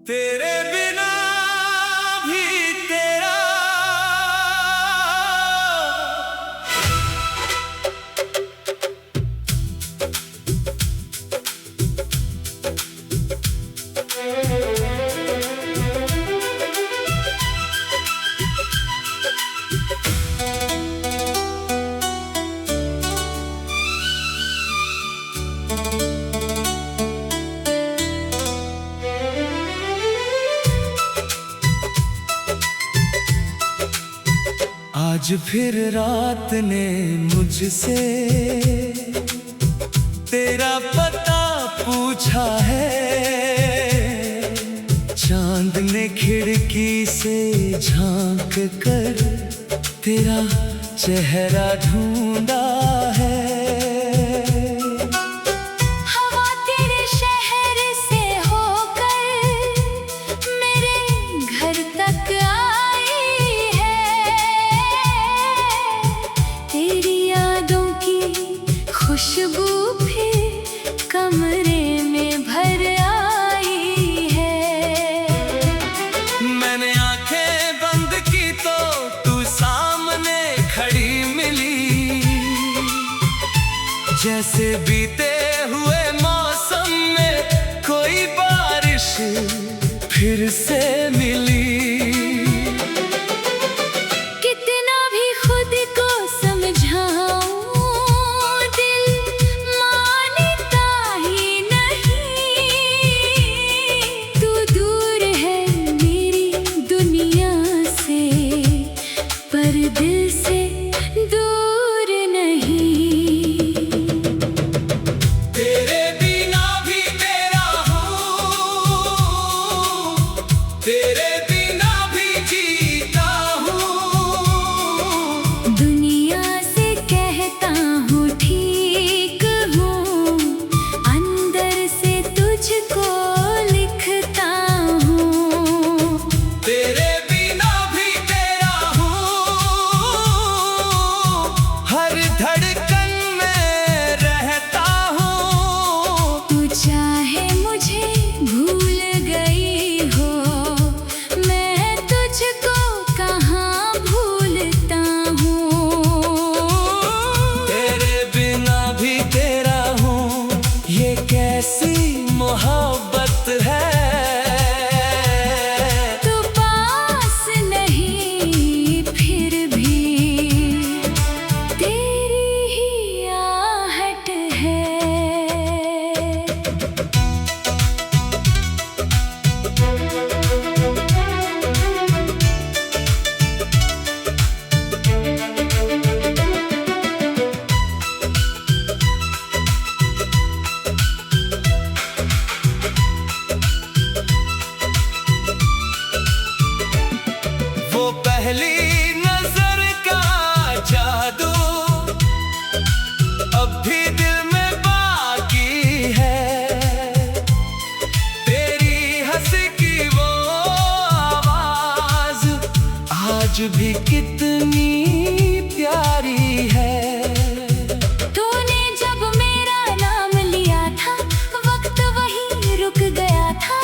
तेरे बिना भी तेरा। आज फिर रात ने मुझसे तेरा पता पूछा है। चांद ने खिड़की से झांक कर तेरा चेहरा ढूंढा है। हवा तेरे शहर से होकर मेरे घर तक आई है। तेरी यादों की खुशबू फिर कमरे में भर आई है। मैंने आंखें बंद की तो तू सामने खड़ी मिली। जैसे बीते हुए मौसम में कोई बारिश फिर से मिली। कितना भी खुद को समझाऊं दिल मानता ही नहीं। तू दूर है मेरी दुनिया से पर दिल से दूर नहीं। तेरे बिना भी तेरा हूँ, तेरे बिना भी जीता हूँ। दुनिया से कहता हूँ ठीक हूँ, अंदर से तुझको लिखता हूँ। तेरे बिना भी तेरा हूँ, हर धड़कन में रहता हूँ। तू चाहे मुझे भूल गई हो, मैं तुझको कहाँ भूलता हूँ। तेरे बिना भी तेरा हूँ, ये कैसी मोहब्बत है। तू पास नहीं फिर भी तेरी ही आहट है। वो पहली नजर का जादू अब भी दिल में बाकी है। तेरी हंसी की वो आवाज आज भी कितनी प्यारी है। तूने जब मेरा नाम लिया था, वक्त वहीं रुक गया था।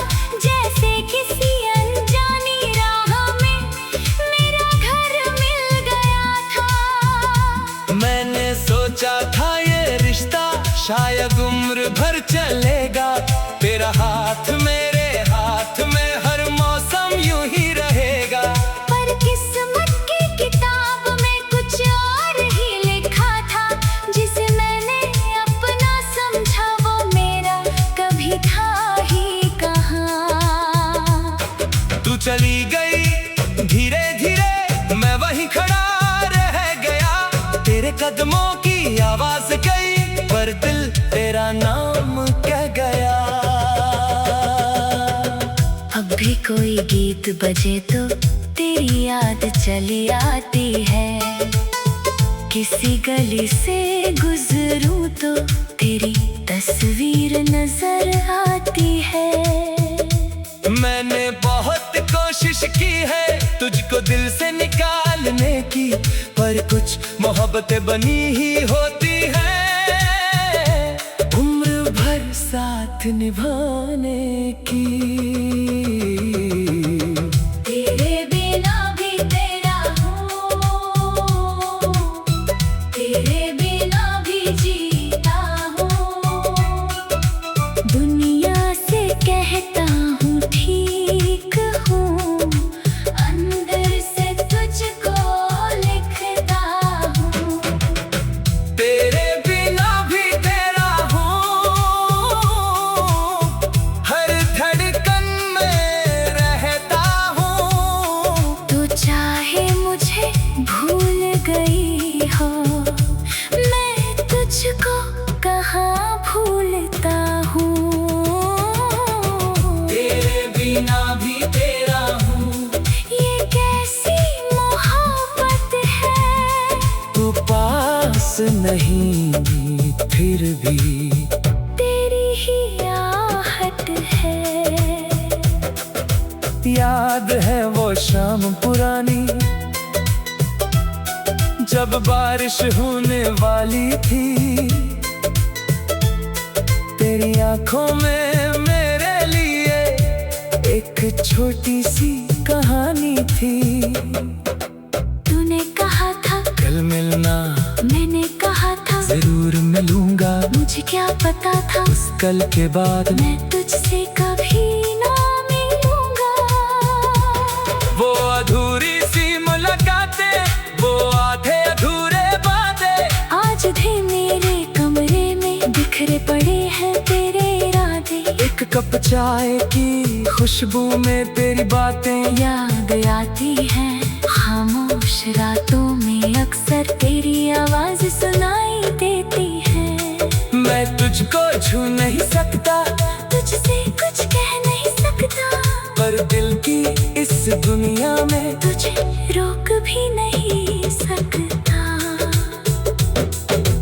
जैसे किसी अनजानी राह में मेरा घर मिल गया था। मैंने सोचा था ये रिश्ता शायद उम्र भर चलेगा। तेरा हाथ मेरे हाथ में हर मौसम यूं ही रहेगा। पर किस्मत की किताब में कुछ और ही लिखा था। जिसे मैंने अपना समझा वो मेरा कभी था ही कहाँ। तू चली गई धीरे धीरे, मैं वहीं खड़ा रह गया। तेरे कदमों की आवाज गई पर दिल तेरा नाम कह गया। अब भी कोई गीत बजे तो तेरी याद चली आती है। किसी गली से गुजरूं तो तेरी तस्वीर नजर आती है। मैंने बहुत कोशिश की है तुझको दिल से निकालने की, पर कुछ मोहब्बतें बनी ही होती है उम्र भर साथ निभाने की। याद है वो शाम पुरानी, जब बारिश होने वाली थी। तेरी आंखों में मेरे लिए एक छोटी सी कहानी थी। तूने कहा था कल मिलना, मैंने कहा था जरूर मिलूंगा। मुझे क्या पता था उस कल के बाद मैं तुझसे कभी ना मिलूंगा। वो अधूरी सी मुलाकातें, वो आधे अधूरे बातें, आज भी मेरे कमरे में बिखरे पड़े हैं तेरे इरादे। एक कप चाय की खुशबू में तेरी बातें याद आती है खामोश रातों में, अक्सर तेरी आवाज सुनाई देती है। मैं तुझको छू नहीं सकता, तुझसे कुछ कह नहीं सकता, पर दिल की इस दुनिया में तुझे रोक भी नहीं सकता।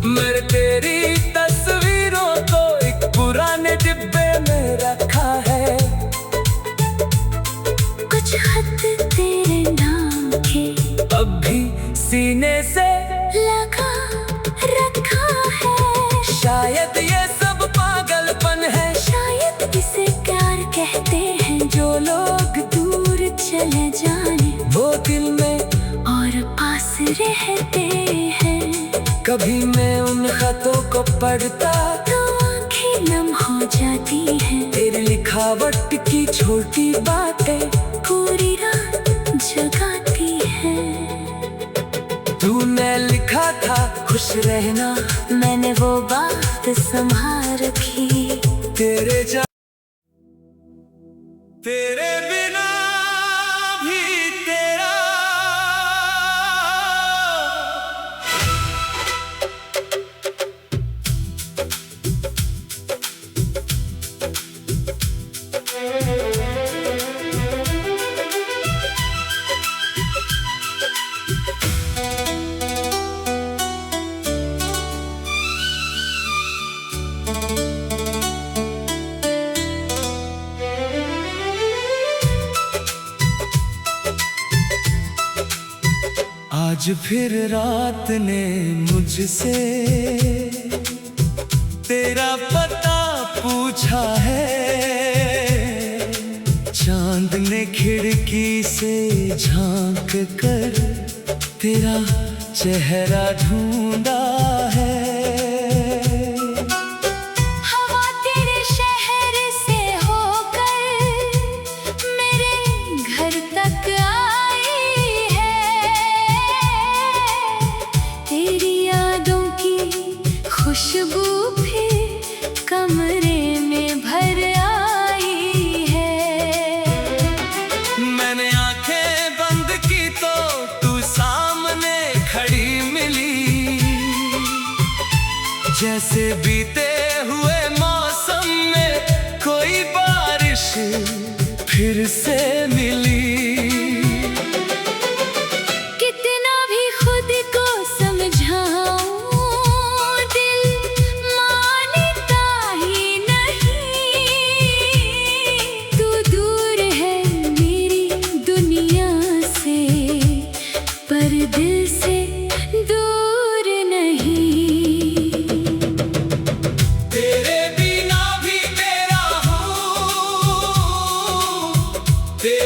मैं तेरी तस्वीरों को एक पुराने डिब्बे में रखा है। कुछ खत तेरे नाम के अब भी सीने से लगा रखा है। शायद ये सब पागलपन है, शायद इसे प्यार कहते हैं। जो लोग दूर चले जाने वो दिल में और पास रहते हैं। कभी मैं उन खतों को पढ़ता तो आंखें नम हो जाती हैं। तेरी लिखावट की छोटी बातें पूरी रात जगाती हैं। तूने लिखा था खुश रहना, मैंने वो बात संभाल रखी। तेरे बिना भी तेरा। आज फिर रात ने मुझसे तेरा पता पूछा है। चांद ने खिड़की से झांक कर तेरा चेहरा ढूंढा है। हवा तेरे शहर से होकर मेरे घर तक आई है। तेरी यादों की खुशबू फिर कमरे में भर आई है। मैंने आंखें बंद की तो तू सामने खड़ी मिली, जैसे बीते हुए मौसम में कोई बारिश फिर से मिली। कितना भी खुद को समझाऊं दिल मानता ही नहीं। तू दूर है मेरी दुनिया से, पर दिल से दूर नहीं। तेरे बिना भी तेरा हूँ, तेरे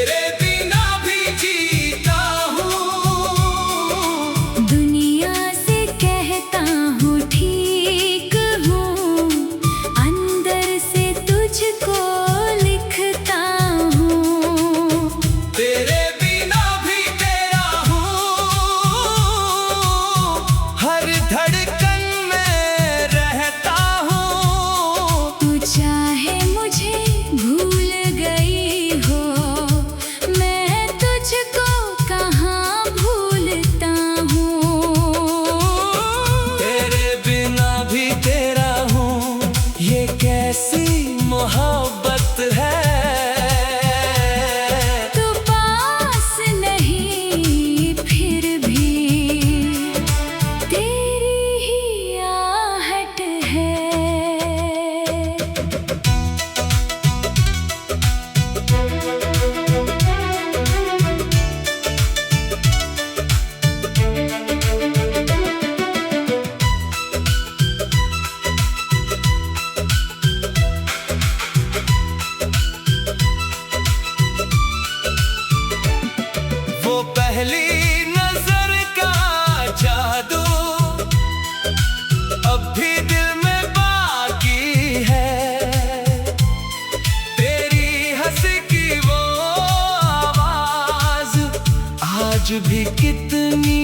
आज भी कितनी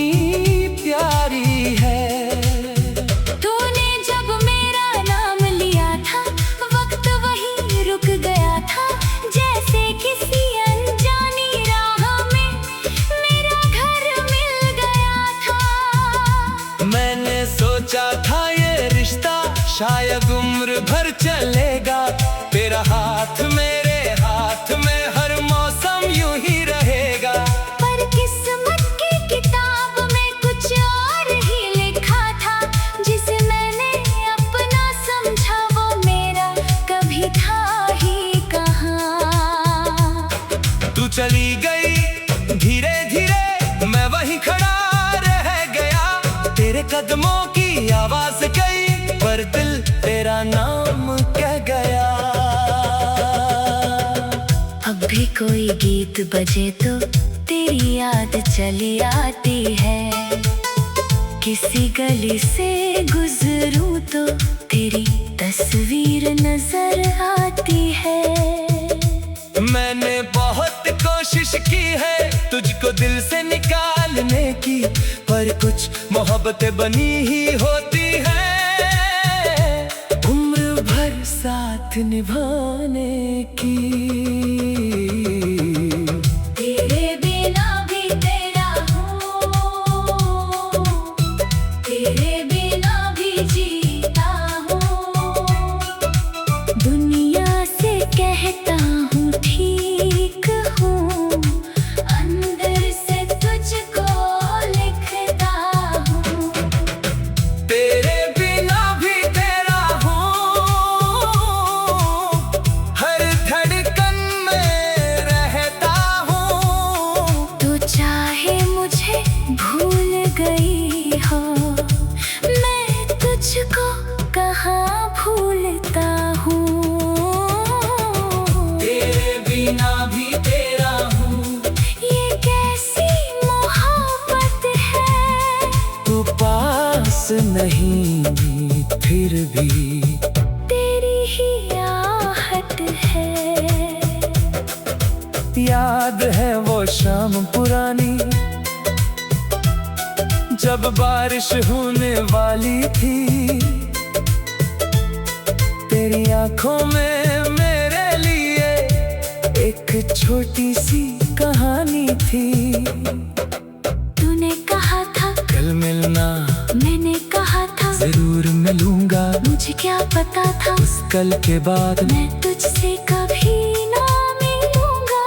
प्यारी है। तूने जब मेरा नाम लिया था, वक्त वहीं रुक गया था, जैसे किसी अनजानी राह में मेरा घर मिल गया था। मैंने सोचा था ये रिश्ता शायद उम्र भर चलेगा, तेरा हाथ मेरे हाथ में हर मौसम यूं ही रहेगा। पर किस्मत की किताब में कुछ और ही लिखा था, जिसे मैंने अपना समझा वो मेरा कभी था ही कहाँ। तू चली गई धीरे धीरे, मैं वहीं खड़ा रह गया, तेरे कदमों की आवाज गई पर दिल तेरा नाम कह गया। अब भी कोई गीत बजे तो तेरी याद चली आती है, किसी गली से गुजरूं तो तेरी तस्वीर नजर आती है। मैंने बहुत कोशिश की है तुझको दिल से निकालने की, पर कुछ मोहब्बतें बनी ही होती है उम्र भर साथ निभाने की। तेरे बिना भी तेरा हूँ, तेरे बिना भी जीता हूँ, दुनिया से कहता हूँ ठीक हूँ, अंदर से तुझको लिखता हूँ। तेरे बिना भी तेरा हूँ, हर धड़कन में रहता हूँ। तू चाहे मुझे भूल गई हो, मैं तुझको कहाँ भूलता हूँ। तेरे बिना भी तेरा हूँ, ये कैसी मोहब्बत है, तू पास नहीं फिर भी तेरी ही आहट है। याद है वो शाम पुरानी, जब बारिश होने वाली थी, तेरी आंखों में मेरे लिए एक छोटी सी कहानी थी। तूने कहा था कल मिलना, मैंने कहा था जरूर मिलूंगा, मुझे क्या पता था उस कल के बाद मैं तुझसे कभी ना मिलूंगा।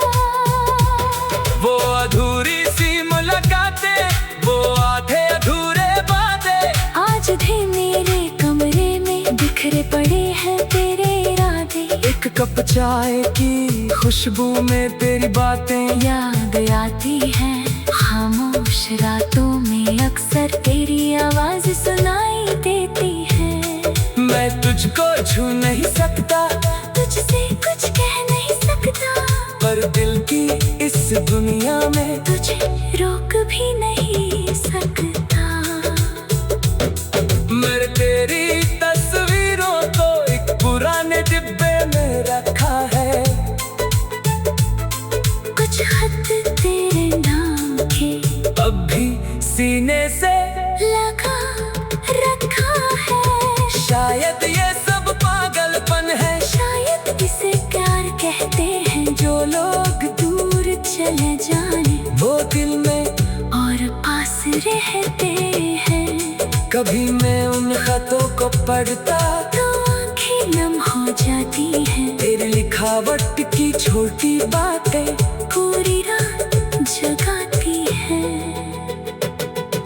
वो अधूरी सी मुलाकातें, वो आधे अधूरे बातें, आज भी मेरे कमरे में बिखरे पड़े हैं तेरे इरादे। एक कप चाय की खुशबू में तेरी बातें याद आती है खामोश रातों में, अक्सर तेरी आवाज सुनाई देती है। मैं तुझको छू नहीं सकता, तुझसे कुछ कह नहीं सकता, पर दिल की इस दुनिया में तुझे रोक भी नहीं सकता। मैं तेरी तस्वीरों को एक पुराने डिब्बे में रखा है, कुछ खत तेरे नाम के अब भी सीने से लगा रखा है। शायद ये सब पागलपन है, शायद इसे प्यार कहते हैं, जो लोग दूर चले जाने वो दिल में और पास रहते हैं। कभी मैं उन खतों को पढ़ता तो आंखें नम हो जाती हैं, तेरी लिखावट की छोटी बातें पूरी रात जगाती हैं।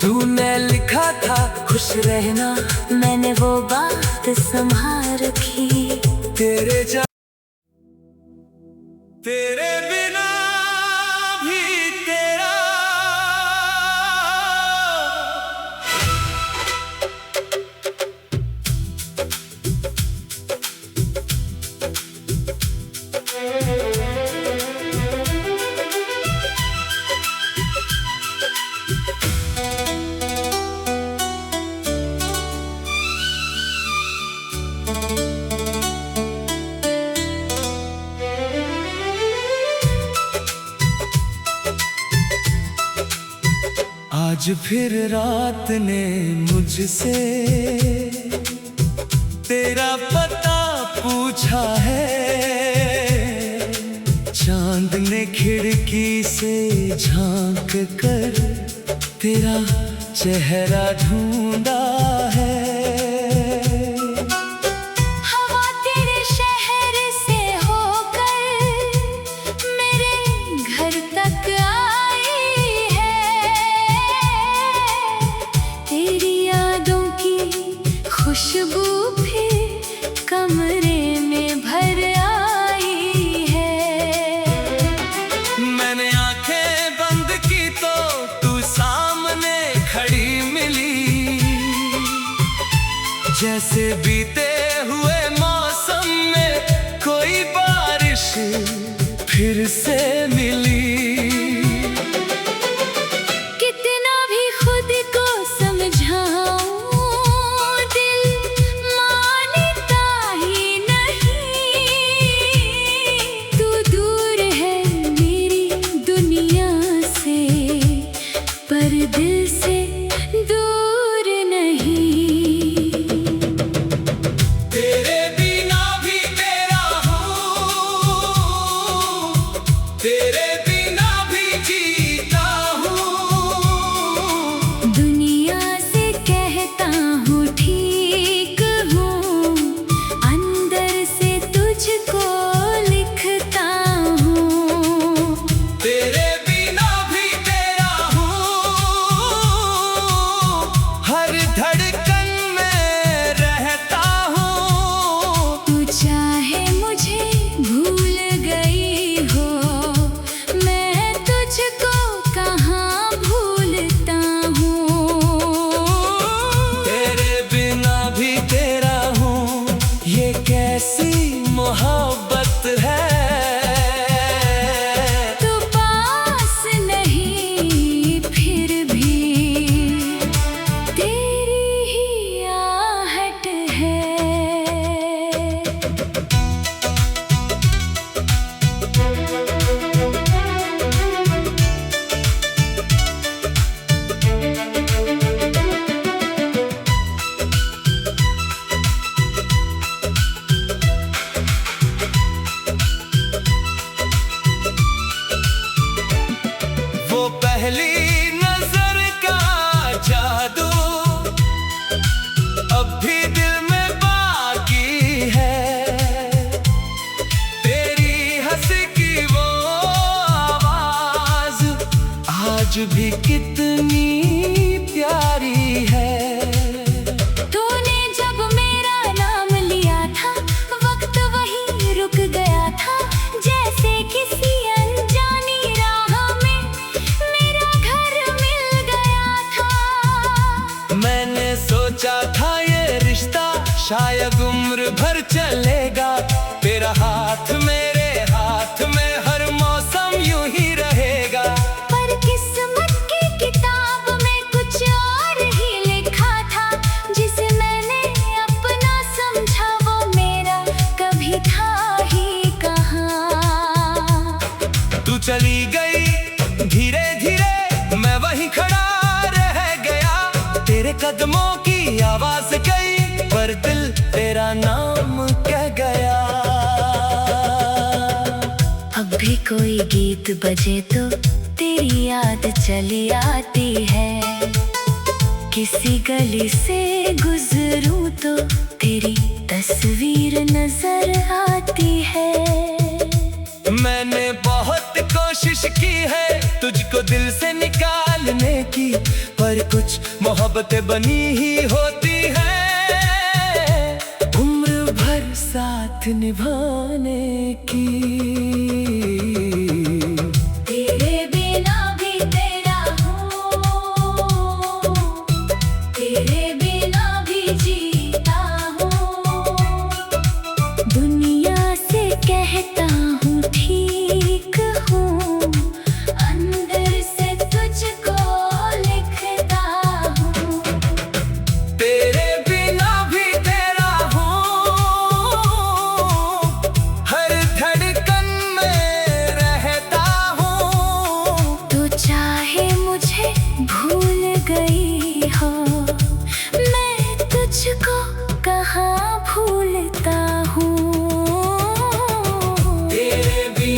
तूने लिखा था खुश रहना, मैंने वो बात संभाल रखी। तेरे बिना भी तेरा। आज फिर रात ने मुझसे तेरा पता पूछा है। चांद ने खिड़की से झांक कर तेरा चेहरा ढूंढा है। हवा तेरे शहर से होकर मेरे घर तक आई है। तेरी यादों की खुशबू फिर कमरे में भर आई है। मैंने आंखें बंद की तो तू सामने खड़ी मिली। जैसे बीते हुए मौसम में कोई बारिश फिर से मिली। कितना भी खुद को समझाऊं दिल मानता ही नहीं। तू दूर है मेरी दुनिया से पर दिल से दूर नहीं। तेरे बिना भी तेरा हूँ, तेरे बिना भी जीता हूँ। दुनिया से कहता हूँ ठीक हूँ, अंदर से तुझको लिखता हूँ। तेरे बिना भी तेरा हूँ, हर धड़कन में रहता हूँ। तू चाहे मुझे भूल गई हो, मैं तुझको कहाँ भूलता हूँ। तेरे बिना भी तेरा हूँ, ये कैसी मोहब्बत है। तू पास नहीं फिर भी तेरी ही आहट है। वो पहली नजर का जादू अब भी दिल में बाकी है। तेरी हंसी की वो आवाज आज भी कितनी प्यारी है। तूने जब मेरा नाम लिया था वक्त वहीं रुक गया था। जैसे किसी अनजानी राह में मेरा घर मिल गया था। मैंने सोचा था ये रिश्ता शायद उम्र भर चलेगा। तेरा हाथ मेरे हाथ में हर मौसम यूं ही रहेगा। पर किस्मत की किताब में कुछ और ही लिखा था। जिसे मैंने अपना समझा वो मेरा कभी था ही कहाँ। तू चली गई धीरे धीरे, मैं वहीं खड़ा रह गया। तेरे कदमों की आवाज गई पर दिल तेरा नाम कह गया। अब भी कोई गीत बजे तो तेरी याद चली आती है। किसी गली से गुजरूं तो तेरी तस्वीर नजर आती है। मैंने बहुत कोशिश की है तुझको दिल से निकालने की, पर कुछ मोहब्बतें बनी ही होती है उम्र भर साथ निभाने की। तेरे बिना भी तेरा हूँ, तेरे बिना भी जीता हूँ। दुनिया से कहता हूँ ठीक हूँ, अंदर से तुझको लिखता हूँ। तेरे बिना भी तेरा हूँ, हर धड़कन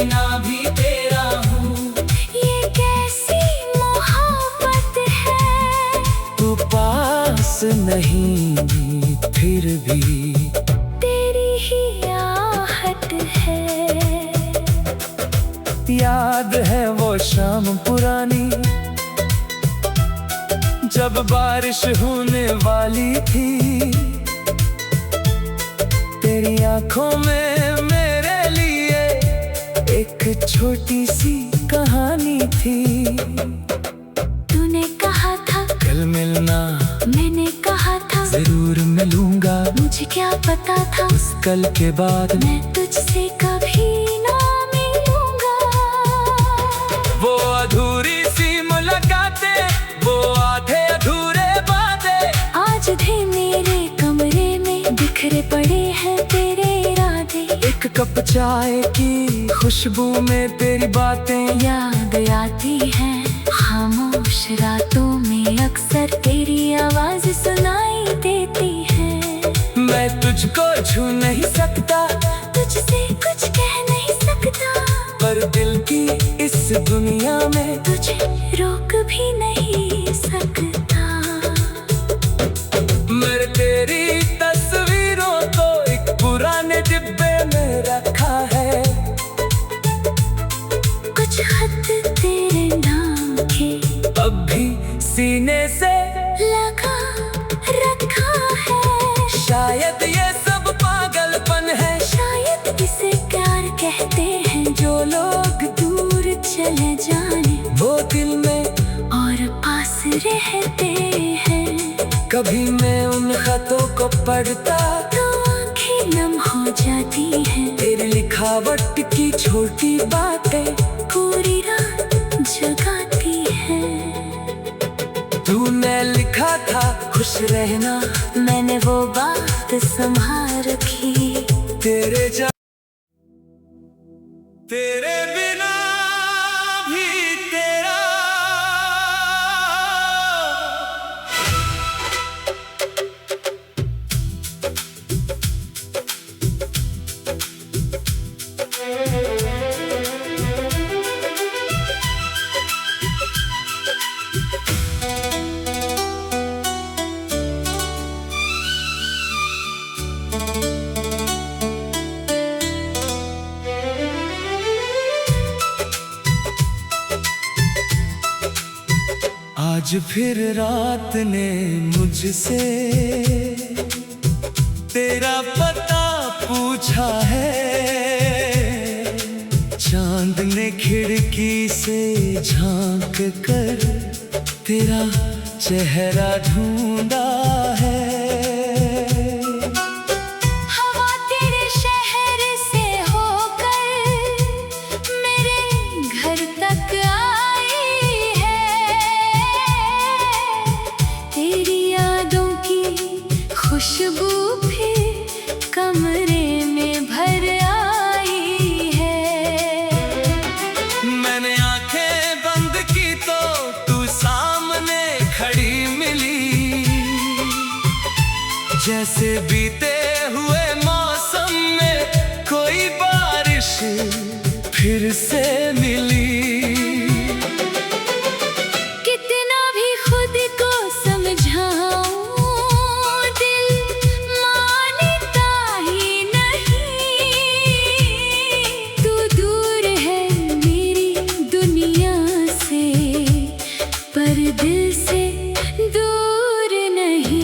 बिना भी तेरा हूँ। ये कैसी मोहब्बत है, तू पास नहीं फिर भी तेरी ही आहट है। याद है वो शाम पुरानी, जब बारिश होने वाली थी। तेरी आंखों में मेरे लिए एक छोटी सी कहानी थी। तूने कहा था कल मिलना, मैंने कहा था जरूर मिलूंगा। मुझे क्या पता था उस कल के बाद मैं तुझसे कभी ना मिलूंगा। वो अधूरी सी मुलाकातें, वो आधे अधूरे बातें। आज भी मेरे कमरे में बिखरे पड़े हैं तेरे इरादे। एक कप चाय की खुशबू में तेरी बातें याद आती है, खामोश रातों में अक्सर तेरी आवाज सुनाई देती है। मैं तुझको छू नहीं सकता, तुझसे कुछ कह नहीं सकता, पर दिल की इस दुनिया में तुझे रोक भी नहीं सकता। मैंने तेरी तस्वीरों को एक पुराने डिब्बे में रखा है। कुछ खत तेरे नाम के अब भी सीने से लगा रखा है। शायद ये सब पागलपन है, शायद इसे प्यार कहते हैं। जो लोग दूर चले जाने वो दिल में और पास रहते हैं। कभी मैं उन खतों को पढ़ता तो आंखें नम हो जाती हैं। तेरी लिखावट की छोटी बातें पूरी रात जगाती हैं। तूने लिखा था खुश रहना, मैंने वो बात संभाल रखी। तेरे बिना भी तेरा। आज फिर रात ने मुझसे तेरा पता पूछा है। चांद ने खिड़की से झांक कर तेरा चेहरा ढूंढा है। हवा तेरे शहर से होकर मेरे घर तक आई है। तेरी यादों की खुशबू भी कमरे में भर आई है। मैंने आंखें बंद की तो तू सामने खड़ी मिली। जैसे बीते हुए मौसम में कोई बारिश फिर से मिली। कितना भी खुद को समझाऊं दिल मानता ही नहीं। तू दूर है मेरी दुनिया से, पर दिल से दूर नहीं।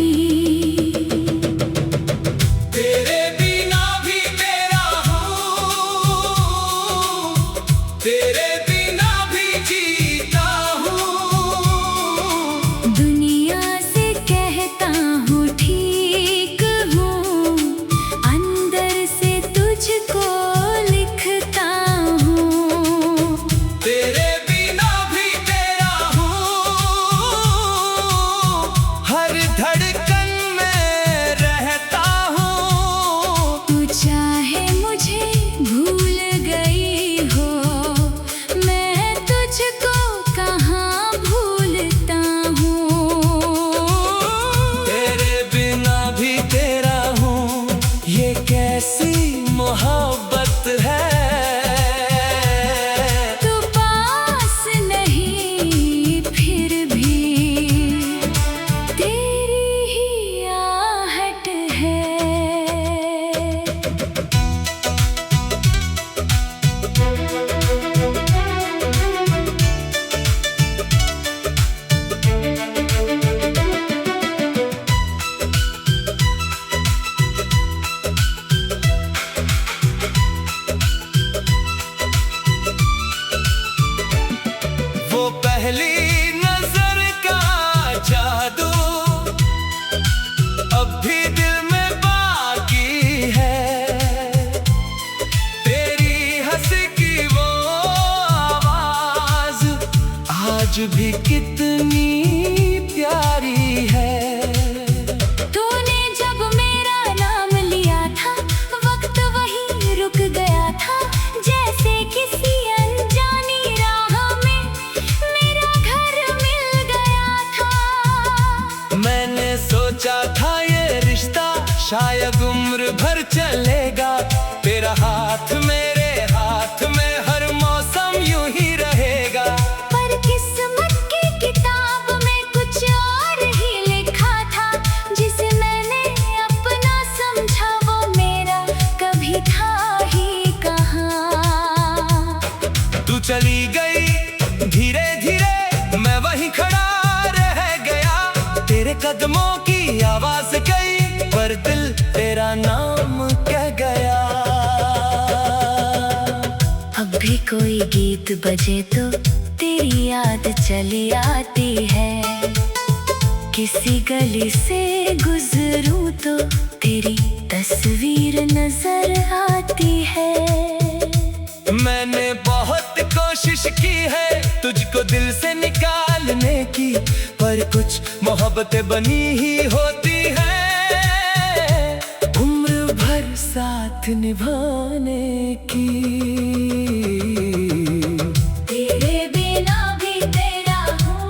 तेरे बिना भी तेरा हूँ, तेरे बिना भी जीता हूँ। दुनिया से कहता हूँ ठीक हूँ, अंदर से तुझको लिखता हूँ। तेरे बिना भी तेरा हूँ, हर धड़कन में रहता हूँ। तू चाहे मुझे भूल गई हो, आज भी कितनी प्यारी है। तूने जब मेरा नाम लिया था, वक्त वहीं रुक गया था, जैसे किसी अनजानी राह में मेरा घर मिल गया था। मैंने सोचा था ये रिश्ता शायद उम्र भर चलेगा, तेरा हाथ मेरे हाथ में हर मौसम यूं ही रहेगा। पर किस्मत की किताब में कुछ और ही लिखा था, जिसे मैंने अपना समझा वो मेरा कभी था ही कहाँ। तू चली गई धीरे धीरे, मैं वहीं खड़ा रह गया, तेरे कदमों की आवाज गई पर दिल तेरा नाम कह गया। अब भी कोई गीत बजे तो तेरी याद चली आती है, किसी गली से गुजरूं तो तेरी तस्वीर नजर आती है। मैंने बहुत कोशिश की है तुझको दिल से निकालने की, पर कुछ मोहब्बतें बनी ही होती है उम्र भर साथ निभाने की। तेरे बिना भी तेरा हूँ,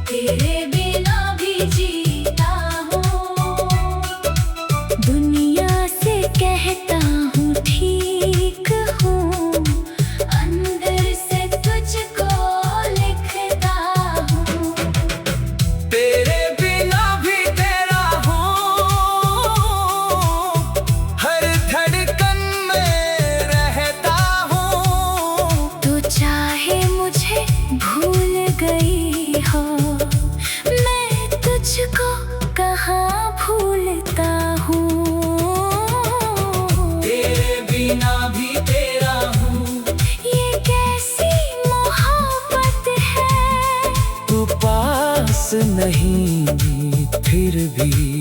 तेरे बिना भी जीता हूँ, दुनिया से कहता हूँ ठीक हूँ, अंदर से तुझको लिखता हूँ। तेरे बिना भी तेरा हूँ, हर धड़कन में रहता हूँ। तू चाहे मुझे भूल गई हो, मैं तुझको कहाँ भूलता हूँ। तेरे बिना भी तेरा हूँ, ये कैसी मोहब्बत है, तू पास नहीं फिर भी